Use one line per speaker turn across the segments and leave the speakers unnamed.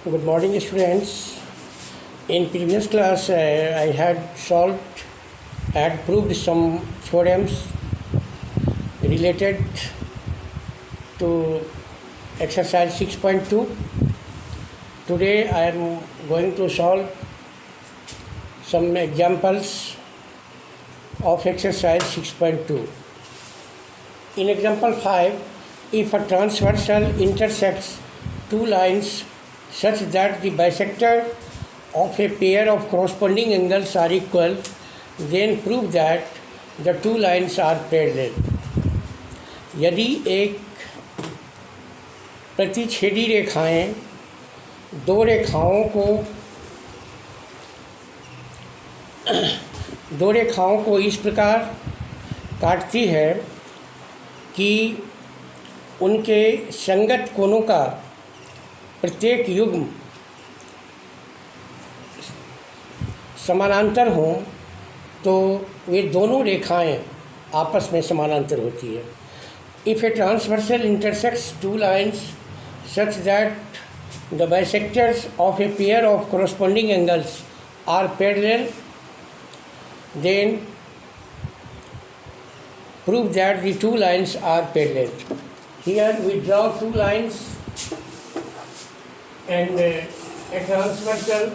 Good morning, students. In previous class, I had proved some theorems related to exercise 6.2. Today, I am going to solve some examples of exercise 6.2. In example 5, if a transversal intersects two lines such that the bisector of a pair of corresponding angles are equal, then prove that the two lines are parallel. यदि एक प्रतिच्छेदी रेखाएं दो रेखाओं को इस प्रकार काटती है कि उनके संगत कोणों का प्रत्येक युग्म समानांतर हो, तो वे दोनों रेखाएं आपस में समानांतर होती है. If a transversal intersects two lines such that the bisectors of a pair of corresponding angles are parallel, then prove that the two lines are parallel. Here we draw two lines and a transversal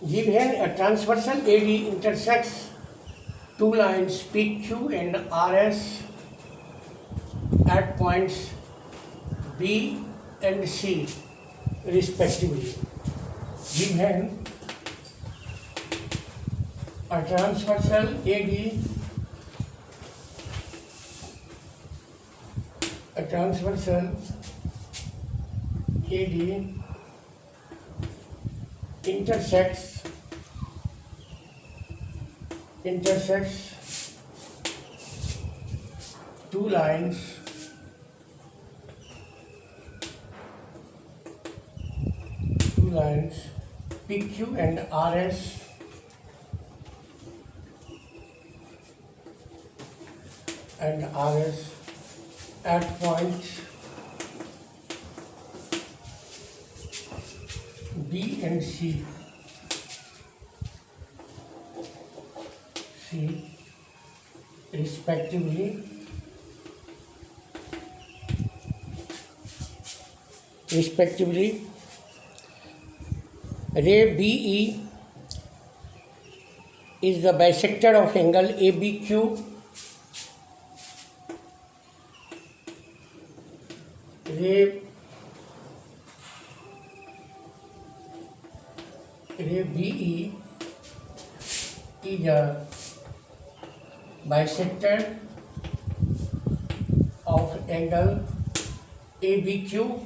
given a transversal AD intersects two lines PQ and RS at points B and C respectively. Given a transversal AD intersects two lines PQ and RS at points B and C respectively. Ray BE is the bisector of angle ABQ. Ray BE is a bisector of angle ABQ,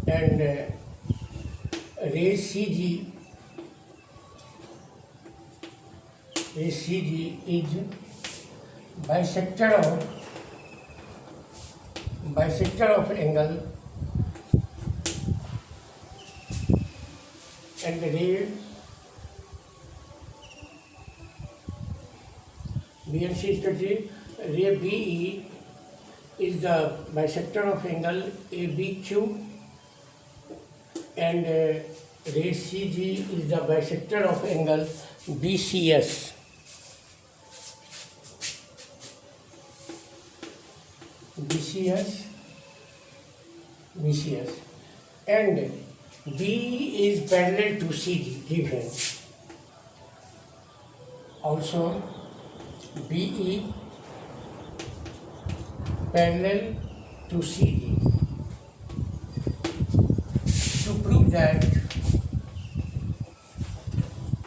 and ray CG is bisector of angle and ray B and C strategy. Ray BE is the bisector of angle ABQ, and ray CG is the bisector of angle BCS. BCS, and B is parallel to CG given. Also BE parallel to CG.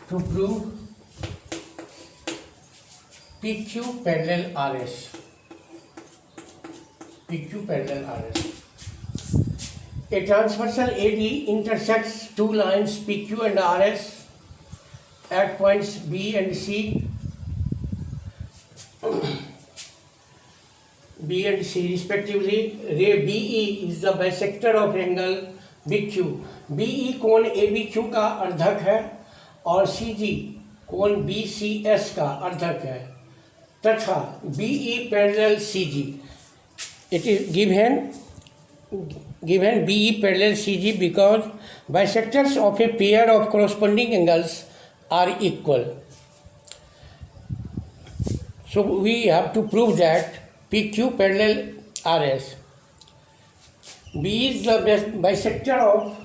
To prove PQ parallel RS. PQ parallel RS. A transversal AD intersects two lines PQ and RS at points B and C. B and C respectively. Ray BE is the bisector of angle BQ. BE कोण ABQ का अर्धक है और CG कोण BCS का अर्धक है तथा BE parallel CG. It is given BE parallel CG because bisectors of a pair of corresponding angles are equal. So we have to prove that PQ parallel RS. B is the bisector of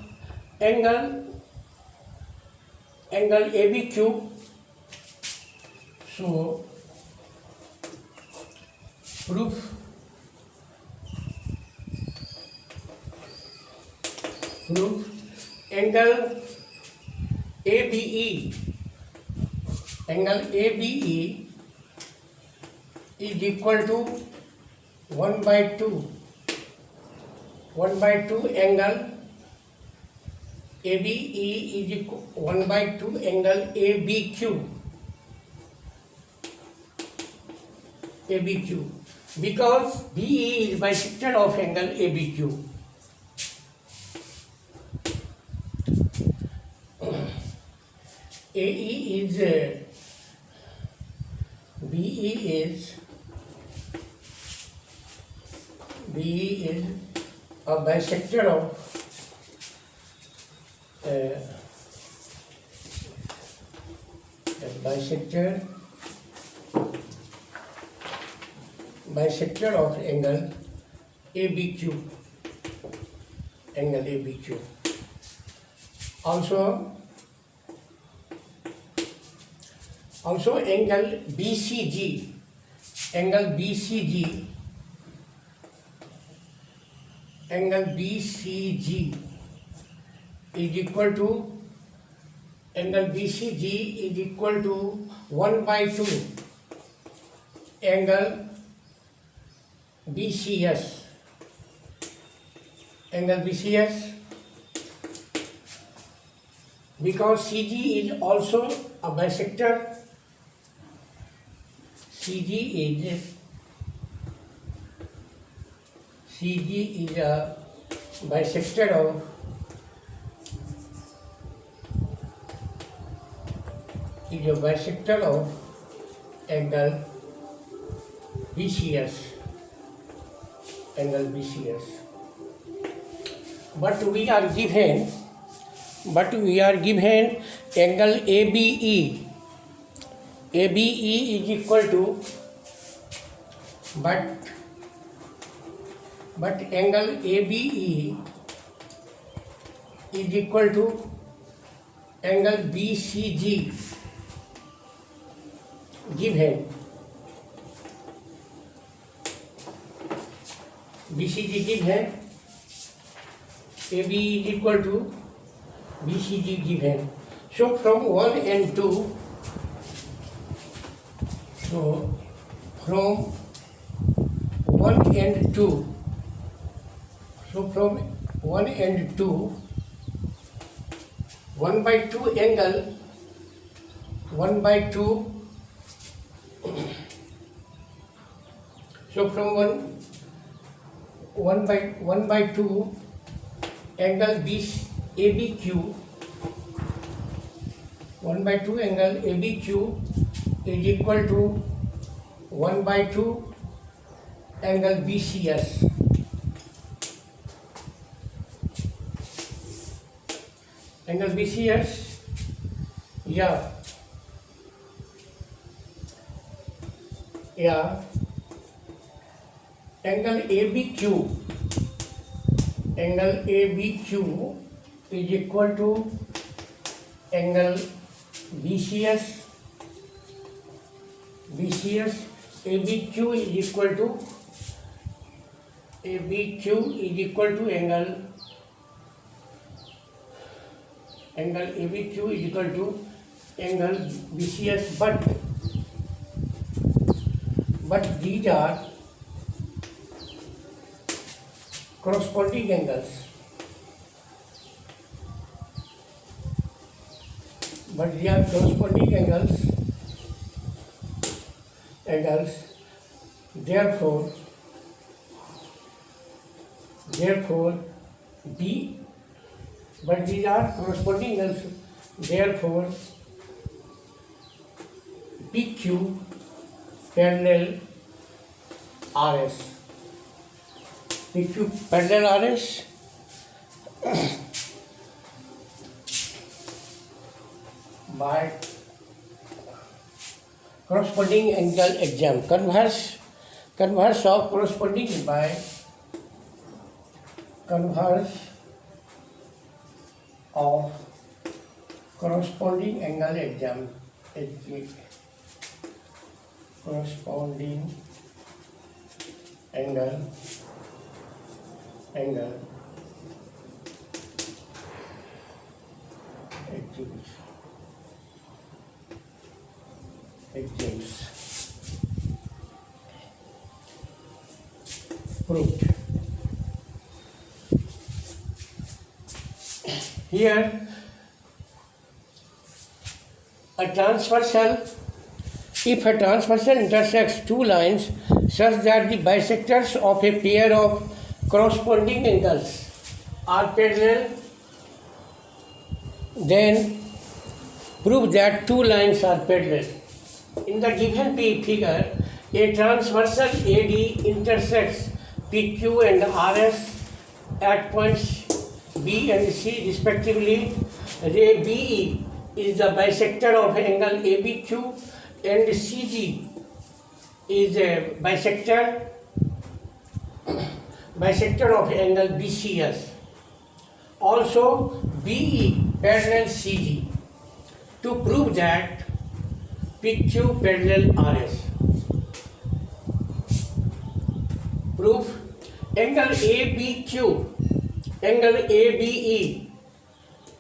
angle ABQ. So proof angle ABE is equal to 1 by 2 angle ABE is equal 1 by 2 angle ABQ because BE is bisector of angle ABQ. BE is a bisector of angle ABQ. Also angle BCG is equal to 1 by 2 angle BCS. Because CG is also a bisector. CG is a bisector of angle BCS. But we are given angle ABE. ABE is equal to but angle ABE is equal to angle BCG given. BCG given. ABE is equal to BCG given. So from 1 and 2. So from 1 and 2. So from 1 and 2. 1 by 2 angle. 1 by 2 So from 1 by 2 angle ABQ, 1 by 2 angle ABQ is equal to 1 by 2 angle BCS. Angle BCS, yeah, angle ABQ is equal to angle BCS. ABQ is equal to angle ABQ is equal to angle BCS, but these are corresponding angles. Therefore these are corresponding angles. Therefore, PQ parallel RS. PQ parallel RS by corresponding angle exam. Converse of corresponding by converse of corresponding angle exam. Corresponding angle exams proved. Here if a transversal intersects two lines such that the bisectors of a pair of corresponding angles are parallel, then prove that two lines are parallel. In the given figure, a transversal AD intersects PQ and RS at points B and C respectively. Ray BE is the bisector of angle ABQ and CG is a bisector of angle BCS. Also BE parallel CG. To prove that PQ parallel RS. Proof: angle ABE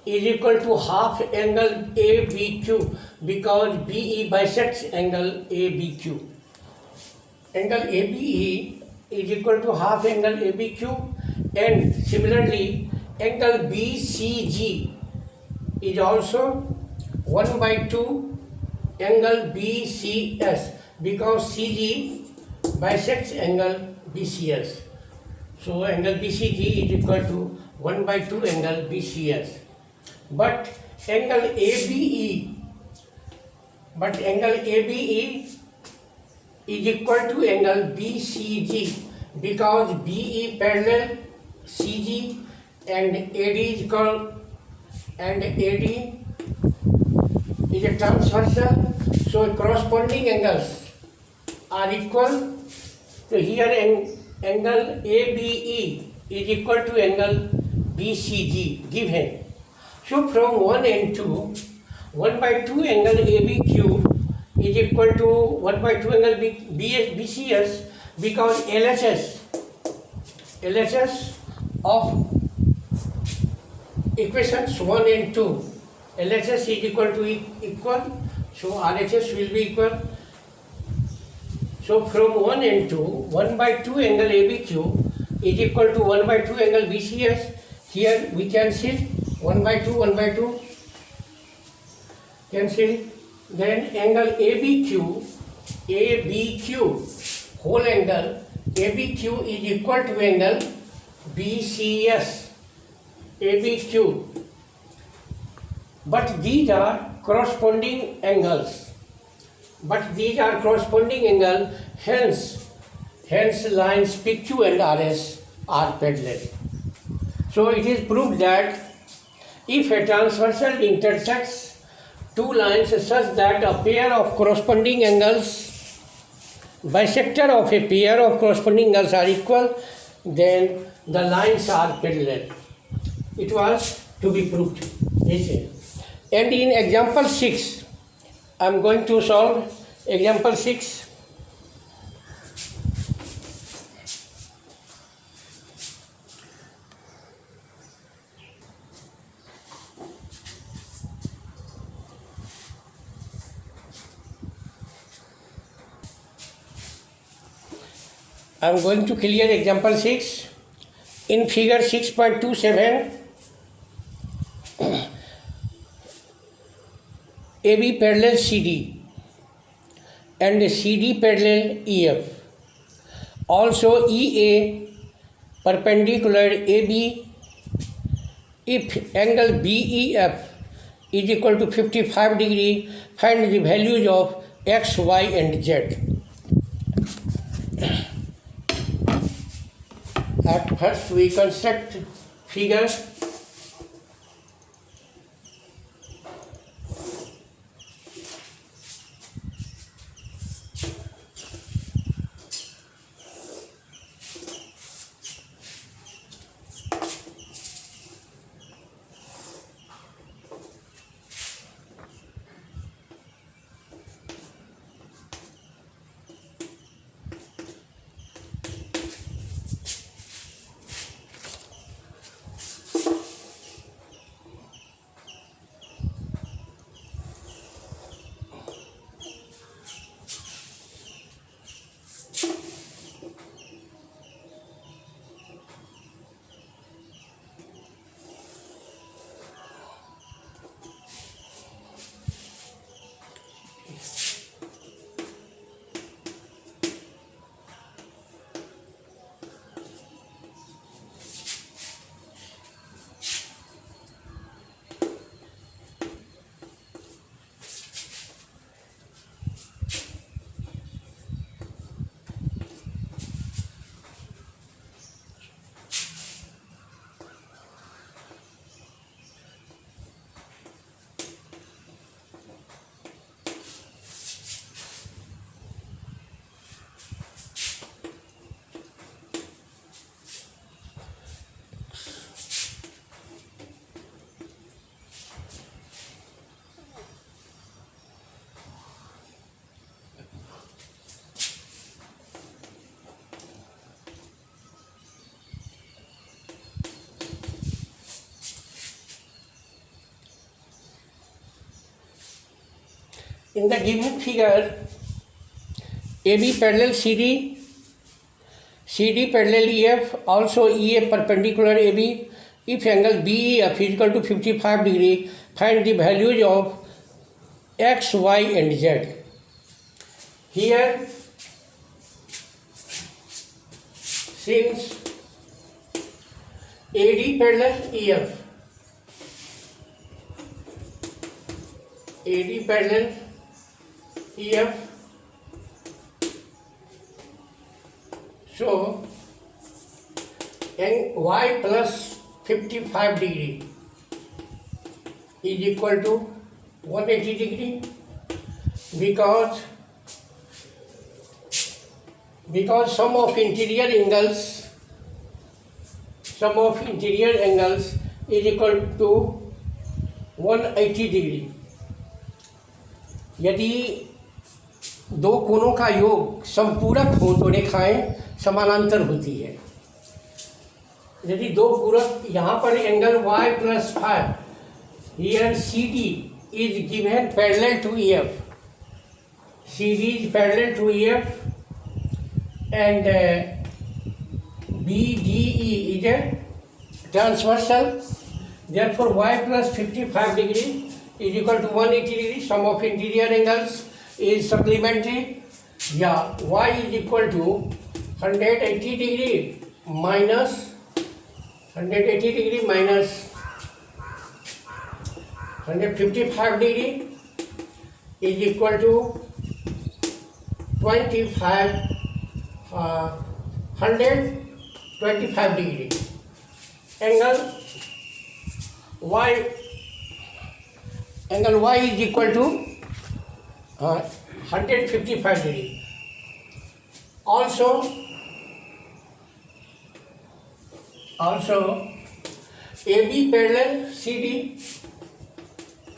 is equal to half angle ABQ because BE bisects angle ABQ. Angle ABE is equal to half angle ABQ, and similarly angle BCG is also 1 by 2 angle BCS because CG bisects angle BCS. So angle BCG is equal to 1 by 2 angle BCS. But angle ABE is equal to angle BCG because BE parallel CG and AD is equal, and AD is a transversal, so corresponding angles are equal. So here angle ABE is equal to angle BCG given. So from 1 and 2, 1 by 2 angle ABQ is equal to 1 by 2 angle BCS because LHS of equations 1 and 2, LHS is equal to equal, so RHS will be equal. So from 1 and 2, 1 by 2 angle ABQ is equal to 1 by 2 angle BCS. Here we cancel 1 by 2, 1 by 2, cancel. Then angle ABQ whole angle ABQ is equal to angle BCS. ABQ. But these are corresponding angles. Hence lines PQ and RS are parallel. So it is proved that if a transversal intersects two lines such that a pair of corresponding angles, bisector of a pair of corresponding angles are equal, then the lines are parallel. It was to be proved. And in example 6, I am going to solve example 6. I am going to clear example 6. In figure 6.27, AB parallel CD and CD parallel EF. Also EA perpendicular AB if angle BEF is equal to 55 degree, find the values of X, Y and Z. At first we construct figure. In the given figure, AB parallel CD, CD parallel EF, also EA perpendicular AB. If angle BEF is equal to 55 degree, find the values of X, Y and Z. Here, since AD parallel EF, AD parallel EF, so Y plus 55 degree is equal to 180 degree because sum of interior angles is equal to 180 degree. यदि दो कोणों का योग समपूरक हो तो रेखाएं समानांतर होती है. यदि दो पूरक, यहाँ पर angle y plus 5, here CD is given parallel to EF. CD is parallel to EF and BDE is a transversal. Therefore, y plus 55 degree is equal to 180 degree. Sum of interior angles is supplementary. Yeah, y is equal to 180 degree minus 180 degree minus 155 degree is equal to 125 degree. Angle y is equal to 155 degree. Also AB parallel CD,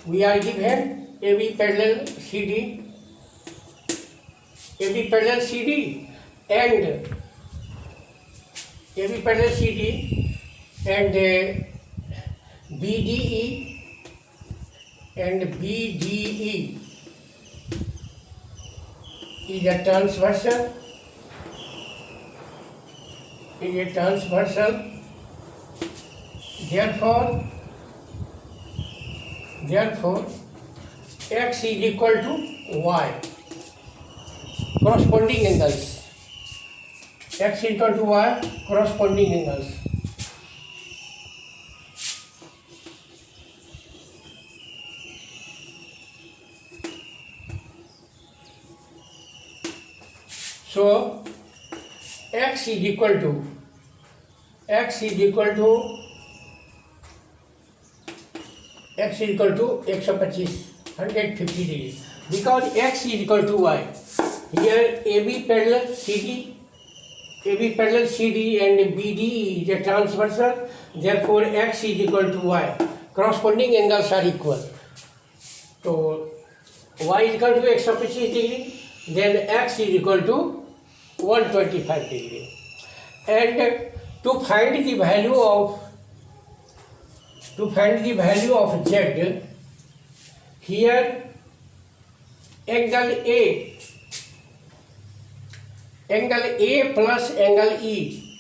we are given AB parallel CD and AB parallel CD and BDE and BDE is a transversal. Therefore x is equal to y. Corresponding angles. X is equal to y, corresponding angles. So x is equal to 150 degree, because x is equal to y. Here AB parallel CD and BD is a transversal, therefore x is equal to y. Corresponding angles are equal. So y is equal to 150 degree, then x is equal to 125 degree. And to find the value of z, here angle A plus angle E,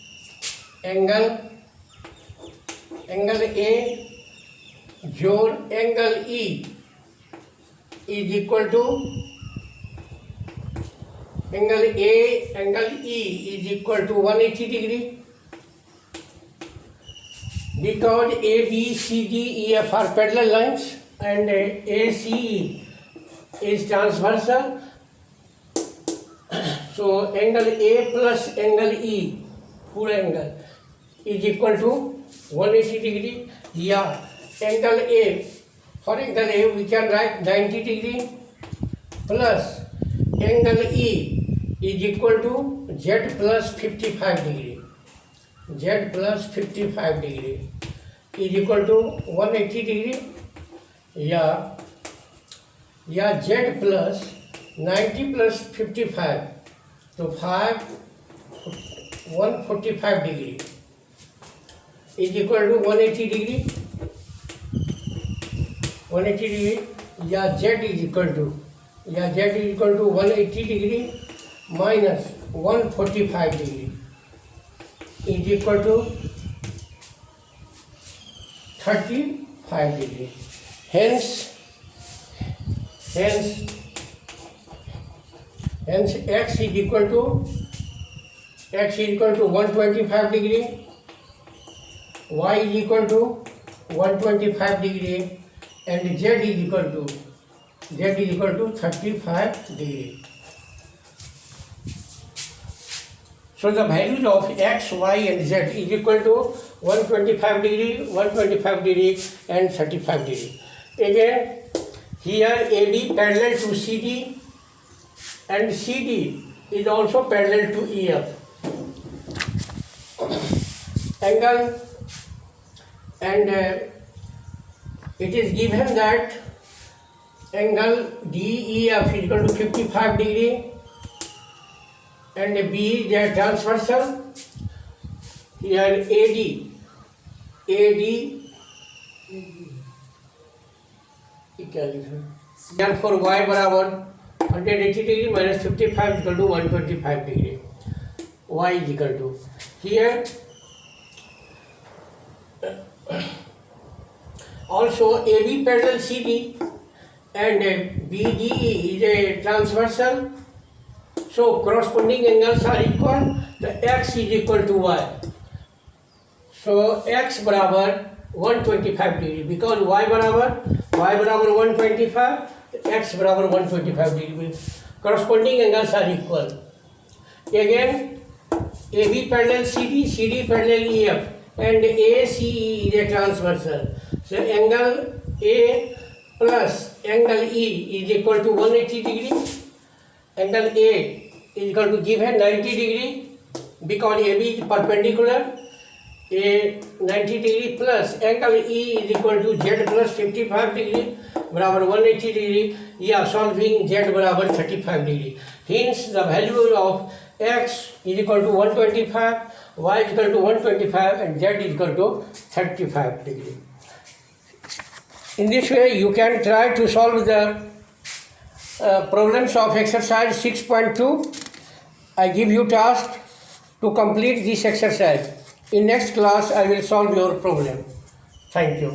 angle A जोड़ angle E is equal to angle E is equal to 180 degree, because AB, CD, EF are parallel lines and ACE is transversal. So angle A plus angle E, full angle, is equal to 180 degree. Yeah, angle A, for angle A we can write 90 degree plus angle E is equal to Z plus 55 degree. Z plus 55 degree is equal to 180 degree. Yeah, Z plus 90 plus 55, so 145 degree is equal to 180 degree. 180 degree. Yeah, Z is equal to 180 degree minus 145 degree is equal to 35 degree. Hence x is equal to 125 degree, y is equal to 125 degree, and z is equal to 35 degree. So the values of x, y and z is equal to 125 degree, 125 degree and 35 degree. Again, here AB parallel to CD and CD is also parallel to EF. Angle, and it is given that angle DEF is equal to 55 degree and B is a transversal. Here AD therefore y बराबर 180 degree minus 55 is equal to 125 degree. Y is equal to, here also AB parallel CD and BDE is a transversal, So corresponding angles are equal. The x is equal to y. So x बराबर 125 degree, because y बराबर 125, x बराबर 125 degree. Corresponding angles are equal. Again, AB parallel CD, CD parallel EF, and ACE is a transversal. So angle A plus angle E is equal to 180 degree. Angle A is equal to given 90 degree because AB is perpendicular. A 90 degree plus angle E is equal to Z plus 55 degree बराबर 180 degree. या solving Z बराबर 35 degree. Hence the value of x is equal to 125, y is equal to 125, and z is equal to 35 degree. In this way, you can try to solve the problems of exercise 6.2. I give you task to complete this exercise. In next class, I will solve your problem. Thank you.